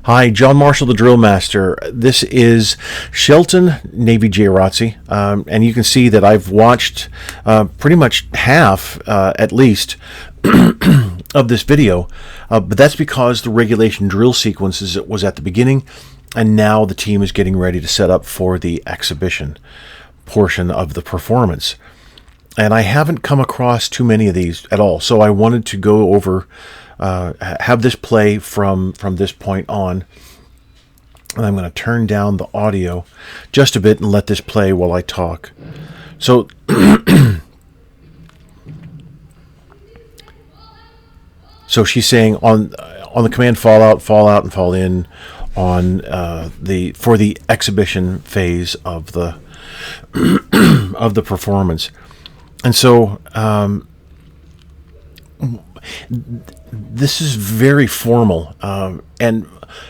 Hi, John Marshall, the DrillMaster. This is Shelton, Navy NJROTC, and you can see that I've watched pretty much half, at least, of this video, but that's because the regulation drill sequences was at the beginning, and now the team is getting ready to set up for the exhibition portion of the performance. And I haven't come across too many of these at all, so I wanted to go over, have this play from this point on. And I'm going to turn down the audio just a bit and let this play while I talk. So, so she's saying on the command fall out, and fall in on for the exhibition phase of the of the performance. And so this is very formal, and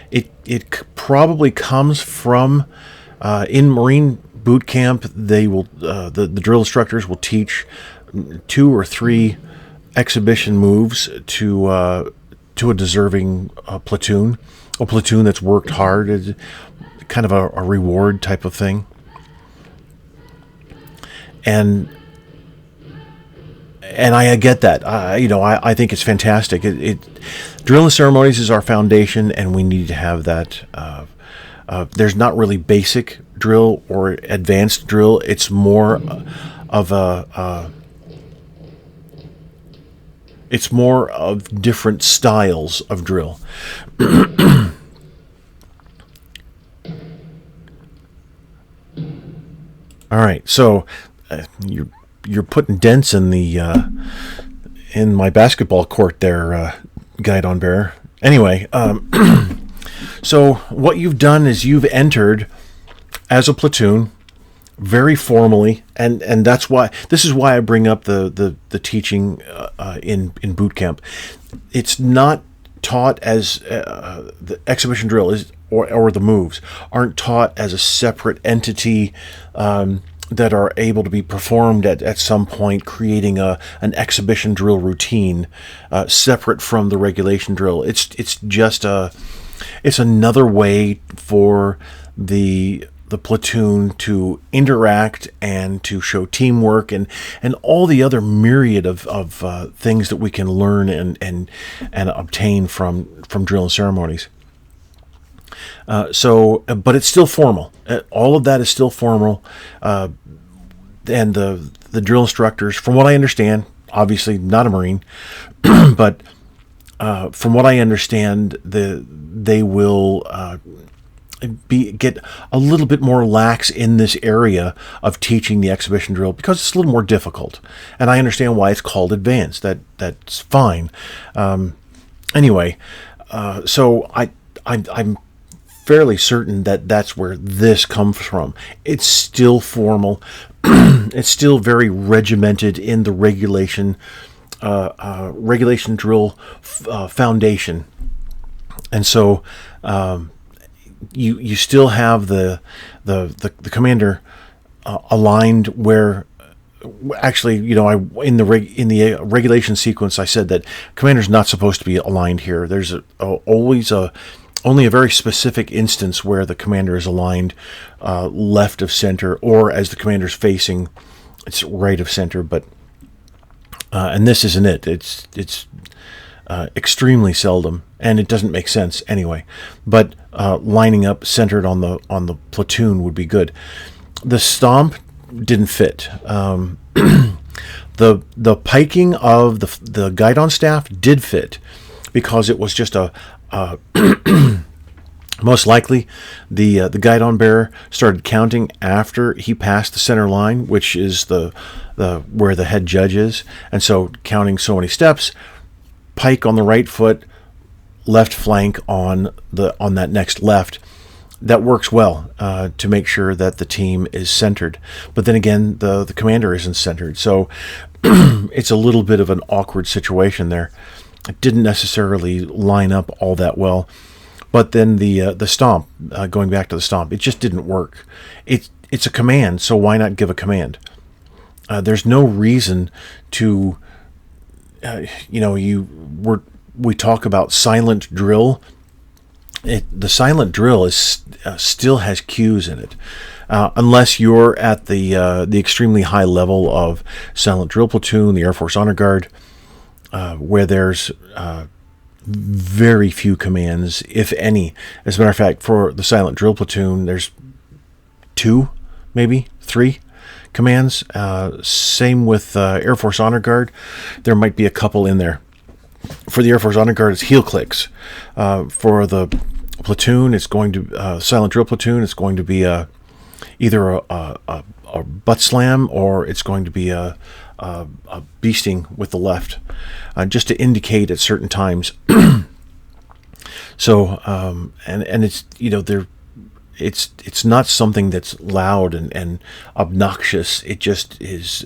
it probably comes from in Marine boot camp. They will the drill instructors will teach 2 or 3 exhibition moves to a deserving platoon, a platoon that's worked hard. It's kind of a reward type of thing, and I get that. I think it's fantastic. Drill and ceremonies is our foundation, and we need to have that. There's not really basic drill or advanced drill. It's more of it's more of different styles of drill. All right, so you're putting dents in the in my basketball court there, guidon bearer. Anyway, so what you've done is you've entered as a platoon very formally, and that's why this is why I bring up the teaching in boot camp. It's not taught as the exhibition drill is, or the moves aren't taught as a separate entity that are able to be performed at some point, creating an exhibition drill routine separate from the regulation drill. It's just it's another way for the platoon to interact and to show teamwork and all the other myriad of things that we can learn and obtain from drill and ceremonies. But it's still formal. All of that is still formal, and the drill instructors, from what I understand, obviously not a Marine, but from what I understand, they will get a little bit more lax in this area of teaching the exhibition drill because it's a little more difficult, and I understand why it's called advanced. That's fine. Anyway, so I'm fairly certain that that's where this comes from. It's still formal. It's still very regimented in the regulation drill foundation, and so you still have the commander aligned where. Actually, in the regulation sequence, I said that commander's not supposed to be aligned here. There's only a very specific instance where the commander is aligned left of center, or as the commander's facing, it's right of center. But and this isn't it. It's extremely seldom, and it doesn't make sense anyway. But lining up centered on the platoon would be good. The stomp didn't fit. The piking of the guidon staff did fit because it was just a most likely the guidon bearer started counting after he passed the center line, which is the where the head judge is, and so counting so many steps, pike on the right foot, left flank on that next left. That works well to make sure that the team is centered. But then again, the commander isn't centered, so it's a little bit of an awkward situation there. It didn't necessarily line up all that well. But then the stomp, going back to the stomp, it just didn't work. It's a command, so why not give a command? There's no reason to, we talk about silent drill the silent drill is still has cues in it, unless you're at the extremely high level of silent drill platoon, the Air Force Honor Guard, where there's very few commands, if any. As a matter of fact, for the silent drill platoon, there's 2, maybe 3 commands. Same with Air Force Honor Guard. There might be a couple in there. For the Air Force Honor Guard, it's heel clicks. For the platoon, it's going to silent drill platoon. It's going to be either a butt slam, or it's going to be a beasting with the left, just to indicate at certain times. So and it's, you know, it's not something that's loud and obnoxious. It just is.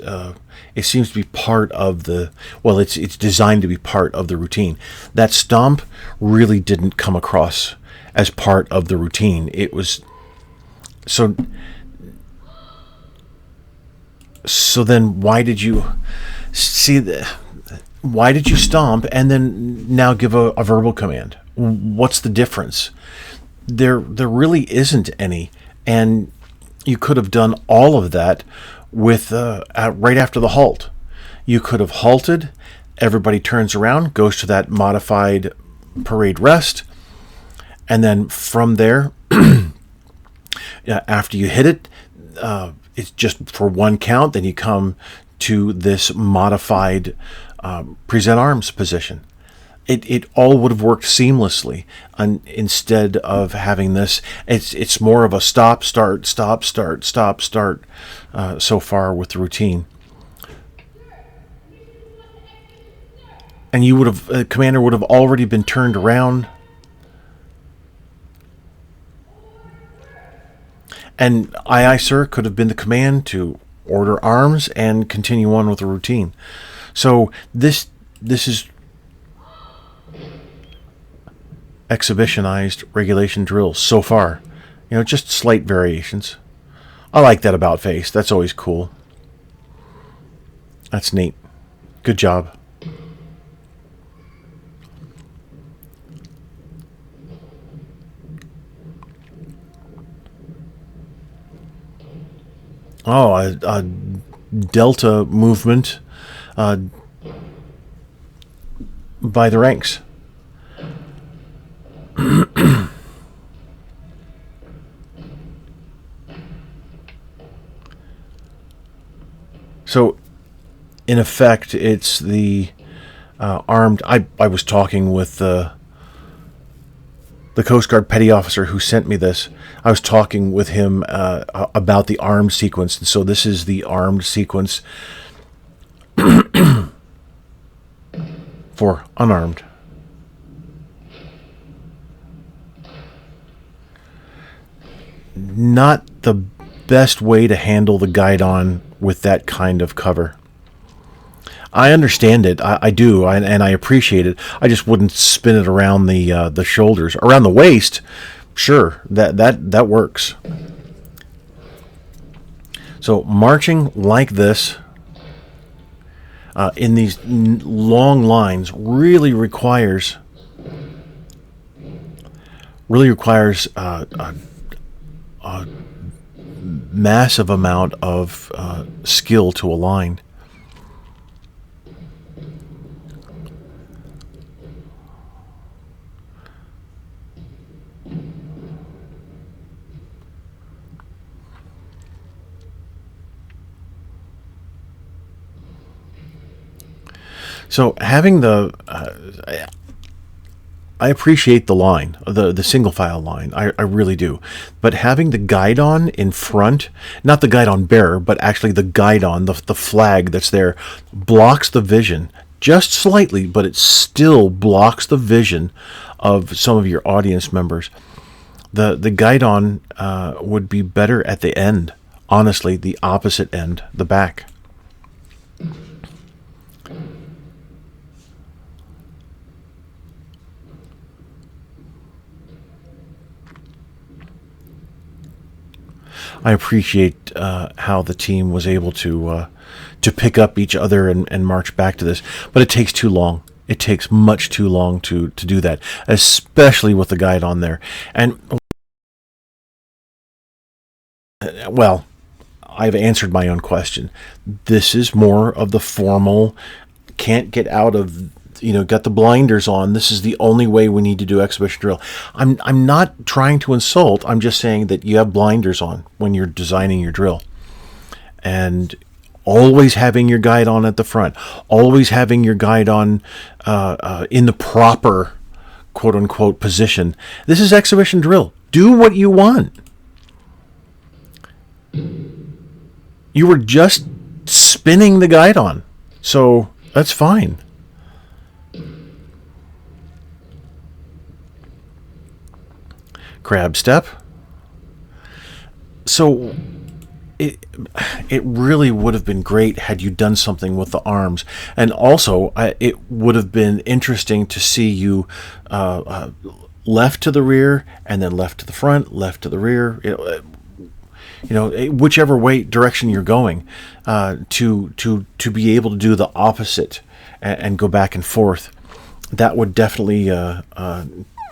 It seems to be part of the. Well, it's designed to be part of the routine. That stomp really didn't come across as part of the routine. It was so. So then, why did you see the? Why did you stomp and then now give a verbal command? What's the difference? There really isn't any, and you could have done all of that with right after the halt. You could have halted. Everybody turns around, goes to that modified parade rest, and then from there, after you hit it, it's just for one count. Then you come to this modified present arms position. It all would have worked seamlessly, instead of having this. It's more of a stop, start, stop, start, stop, start. So far with the routine, and you would have commander would have already been turned around, and aye sir could have been the command to order arms and continue on with the routine. So this is exhibitionized regulation drills so far. You know, just slight variations. I like that about face. That's always cool. That's neat. Good job. Oh, a delta movement by the ranks. So, in effect, it's the armed. I was talking with the Coast Guard petty officer who sent me this. I was talking with him about the armed sequence, and so this is the armed sequence for unarmed. Not the best way to handle the guidon with that kind of cover. I understand it. I do, and I appreciate it. I just wouldn't spin it around the shoulders, around the waist. Sure, that works. So marching like this in these long lines really requires a massive amount of skill to align. So having the I appreciate the line, the single file line. I really do. But having the guidon in front, not the guidon bearer, but actually the guidon, the flag that's there, blocks the vision just slightly, but it still blocks the vision of some of your audience members. The guidon would be better at the end, honestly, the opposite end, the back. I appreciate how the team was able to pick up each other and march back to this, but it takes too long. It takes much too long to do that, especially with the guide on there. And, well, I've answered my own question. This is more of the formal, can't get out of, got the blinders on. This is the only way we need to do exhibition drill. I'm not trying to insult. I'm just saying that you have blinders on when you're designing your drill. And always having your guide on at the front, always having your guide on in the proper quote-unquote position. This is exhibition drill. Do what you want. You were just spinning the guide on, so that's fine. Crab step. So it really would have been great had you done something with the arms, and also it would have been interesting to see you left to the rear and then left to the front, left to the rear. Whichever way direction you're going, to be able to do the opposite and go back and forth. That would definitely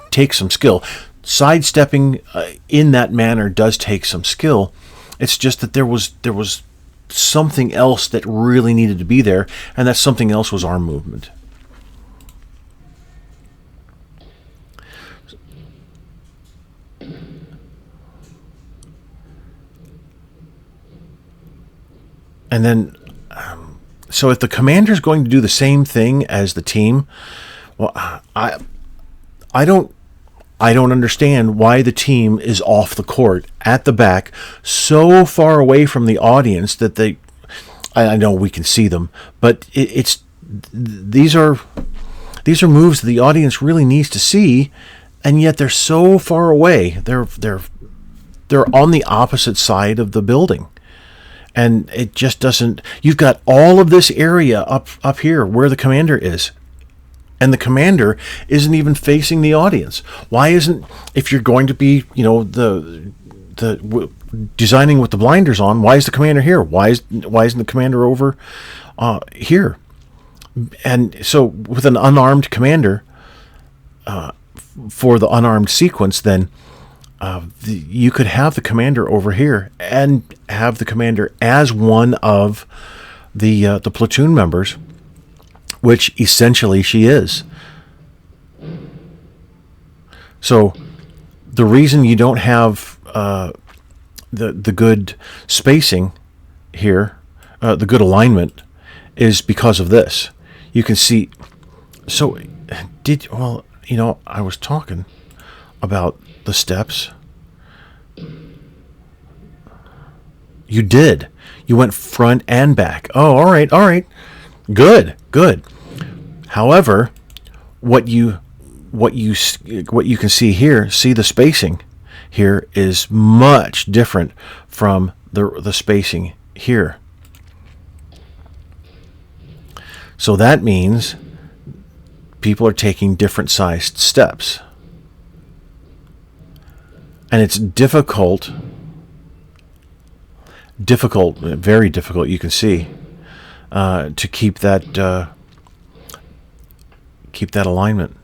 take some skill. Sidestepping in that manner does take some skill. It's just that there was something else that really needed to be there, and that something else was arm movement. And then, so if the commander's going to do the same thing as the team, well, I don't understand why the team is off the court at the back, so far away from the audience that I know we can see them, but these are moves the audience really needs to see, and yet they're so far away. They're on the opposite side of the building. And it just doesn't. You've got all of this area up here where the commander is, and the commander isn't even facing the audience. Why isn't, if you're going to be, designing with the blinders on, why is the commander here? Why isn't the commander over here? And so with an unarmed commander, for the unarmed sequence, then. You could have the commander over here and have the commander as one of the platoon members, which essentially she is. So the reason you don't have the good spacing here, the good alignment, is because of this. You can see. So I was talking about the steps. You did. You went front and back. Oh, all right. Good. However, what you can see here, see the spacing here is much different from the spacing here. So that means people are taking different sized steps. And it's difficult, very difficult, you can see, to keep that alignment.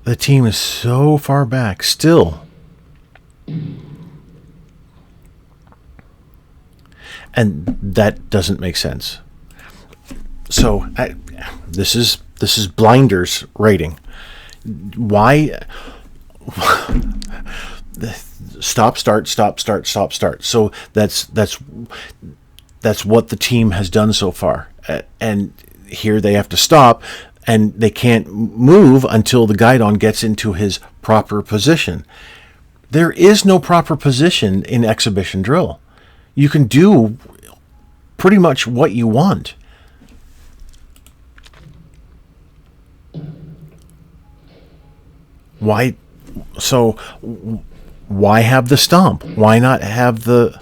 The team is so far back still. And that doesn't make sense. So this is blinders rating. Why? Stop, start. So that's what the team has done so far. And here they have to stop, and they can't move until the guidon gets into his proper position. There is no proper position in exhibition drill. You can do pretty much what you want. Why? So why have the stomp? Why not have the?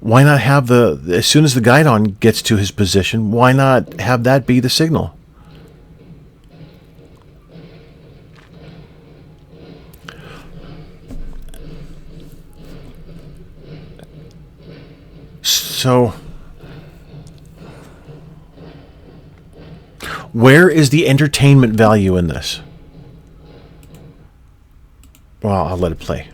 As soon as the guidon gets to his position, why not have that be the signal? So, where is the entertainment value in this? Well, I'll let it play.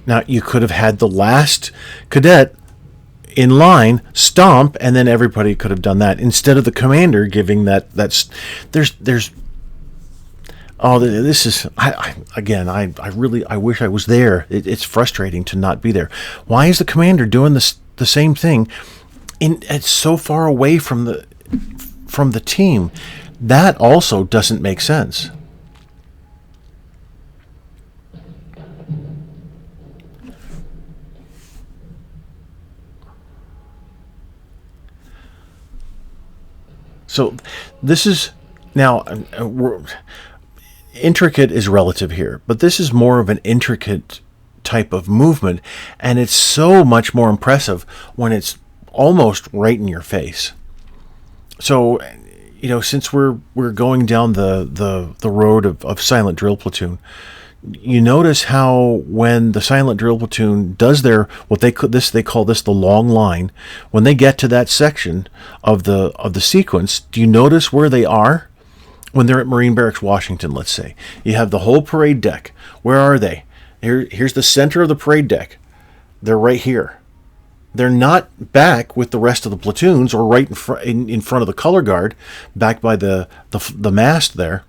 Now, you could have had the last cadet in line stomp, and then everybody could have done that instead of the commander giving that. There's. Oh, this is. I really wish I was there. It's frustrating to not be there. Why is the commander doing the same thing? It's so far away from the team. That also doesn't make sense. So this is now intricate is relative here, but this is more of an intricate type of movement, and it's so much more impressive when it's almost right in your face. So, since we're going down the road of silent drill platoon, you notice how when the silent drill platoon does their they call this the long line. When they get to that section of the sequence, do you notice where they are? When they're at Marine Barracks, Washington, let's say, you have the whole parade deck. Where are they? Here's the center of the parade deck. They're right here. They're not back with the rest of the platoons or right in front of the color guard, back by the mast there.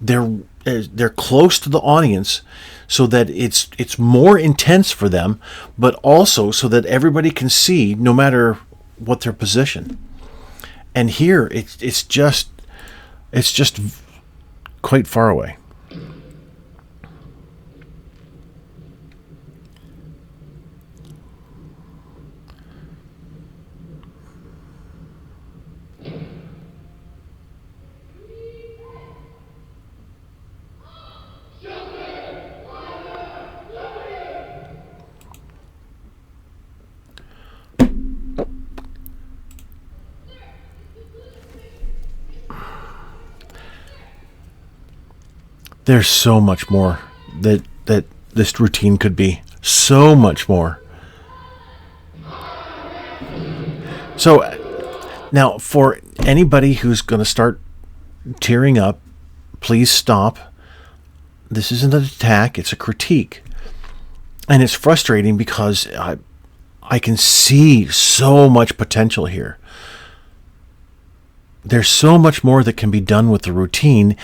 They're close to the audience, so that it's more intense for them, but also so that everybody can see no matter what their position. And here it's just quite far away. There's so much more that this routine could be. So much more. So now, for anybody who's going to start tearing up, please stop. This isn't an attack, it's a critique. And it's frustrating because I can see so much potential here. There's so much more that can be done with the routine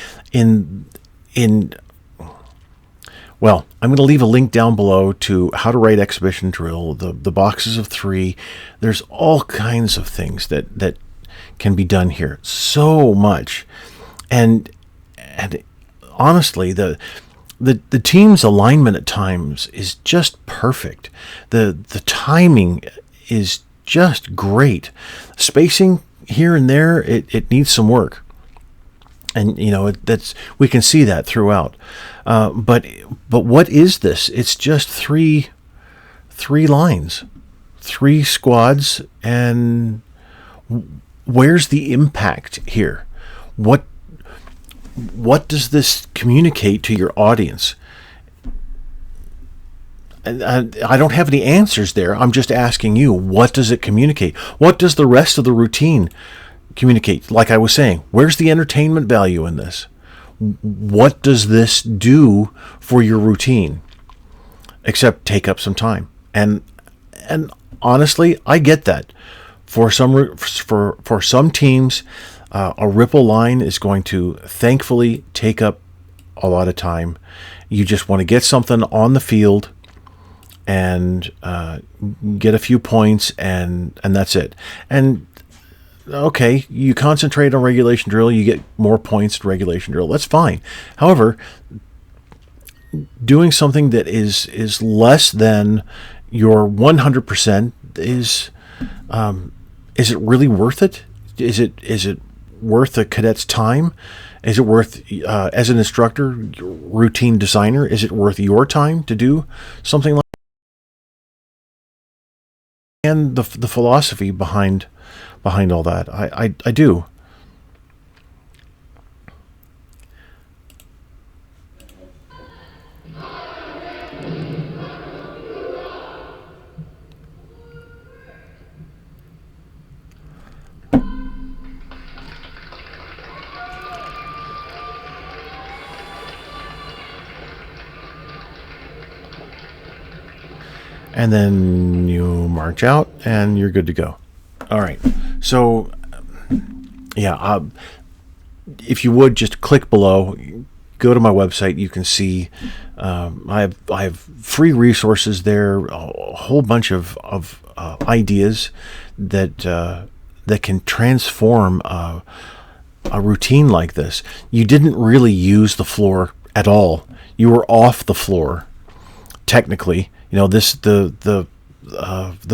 well, I'm going to leave a link down below to how to write exhibition drill, the boxes of 3. There's all kinds of things that can be done here. So much. And honestly, the team's alignment at times is just perfect. The timing is just great. Spacing here and there, it needs some work. And we can see that throughout. But what is this? It's just three lines, 3 squads, and where's the impact here? What does this communicate to your audience? And I don't have any answers there. I'm just asking you, what does it communicate? What does the rest of the routine communicate? Like I was saying, where's the entertainment value in this? What does this do for your routine? Except take up some time. And honestly, I get that. For some teams, a ripple line is going to thankfully take up a lot of time. You just want to get something on the field and get a few points, and that's it. And okay, you concentrate on regulation drill, you get more points in regulation drill. That's fine. However, doing something that is less than your 100% is it really worth it? Is it worth a cadet's time? Is it worth, as an instructor, routine designer, is it worth your time to do something like that? And the philosophy behind all that. I do. and then you march out, and you're good to go. All right. So, yeah, if you would just click below, go to my website. You can see I have free resources there, a whole bunch of ideas that can transform a routine like this. You didn't really use the floor at all. You were off the floor, technically. You know, the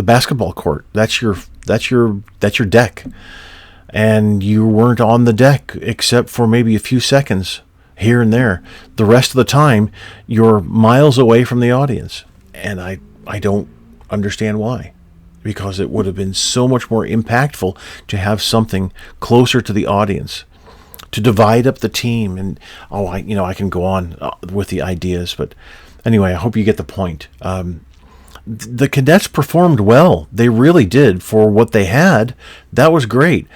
basketball court. That's your deck, and you weren't on the deck except for maybe a few seconds here and there. The rest of the time, you're miles away from the audience, and I don't understand why. Because it would have been so much more impactful to have something closer to the audience, to divide up the team, and I can go on with the ideas, but anyway, I hope you get the point. The cadets performed well; they really did for what they had. That was great,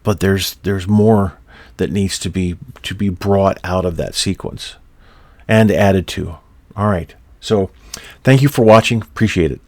but there's more that needs to be brought out of that sequence and added to. All right, so thank you for watching. Appreciate it.